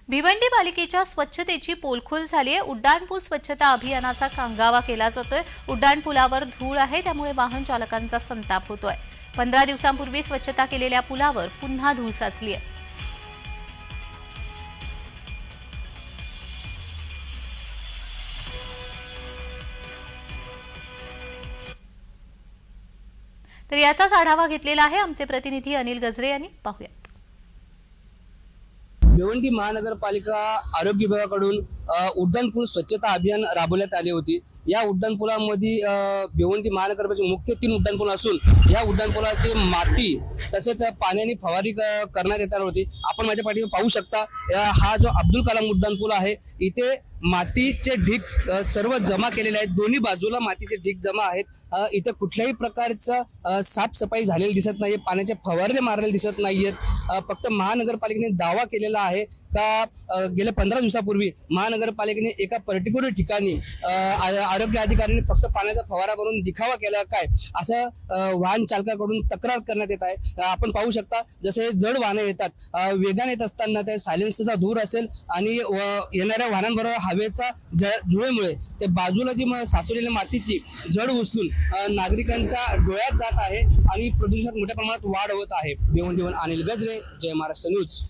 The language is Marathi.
भिवंडी पालिकेच्या स्वच्छतेची पोलखोल झाली आहे। उड्डाणपूल स्वच्छता अभियानाचा कांगावा केला जातोय। उड्डाणपुलावर धूळ आहे, त्यामुळे वाहन चालकांचा संताप होतोय। 15 दिवसांपूर्वी स्वच्छता केलेल्या पुलावर पुन्हा धूळ साचली आहे। तर याचाच आढावा घेतलेला आहे आमचे प्रतिनिधी अनिल गजरे यांनी। पाहूया। भिवंडी महानगरपालिका आरोग्य विभागाकडून उड्डाणपूल स्वच्छता अभियान राबवण्यात आले होते। या उड्डाणपुलामध्ये भिवंडी महानगरपालिकेचे मुख्य 3 उड्डाणपूल असून या उड्डाणपुलाची माती तसेच पाण्याने फवारणी करण्यात येणार होती। आपण माझ्या पाठीवर पाहू शकता, हा जो अब्दुल कलाम उड्डाणपूल आहे, इथे मातीचे ढीग सर्व जमा केलेले आहेत। दोन्ही बाजूला मातीचे ढीग जमा आहेत। इथे कुठल्याही प्रकारचं साफसफाई झालेली दिसत नाही, पाण्याचे फवारणे मारलेले दिसत नाहीयेत। फक्त महानगरपालिकेने दावा केलेला आहे का गेल्या 15 दिवसापूर्वी महानगरपालिकेने एका पर्टिक्युलर ठिकाणी आरोग्य अधिकाऱ्यांनी फक्त पाण्याचा फवारा करून दिखावा केला काय, असं वाहन चालकाकडून तक्रार करण्यात येत आहे। आपण पाहू शकता, जसे जड वाहनं येतात, वेगाने येत असताना त्या सायलेन्सरचा धूर असेल आणि येणाऱ्या वाहनांबरोबर हवेचा जुळेमुळे ते बाजूला जी साचलेल्या मातीची जड उचलून नागरिकांच्या डोळ्यात जात आहे आणि प्रदूषणात मोठ्या प्रमाणात वाढ होत आहे। भिवंडीहून अनिल गजरे, जय महाराष्ट्र न्यूज।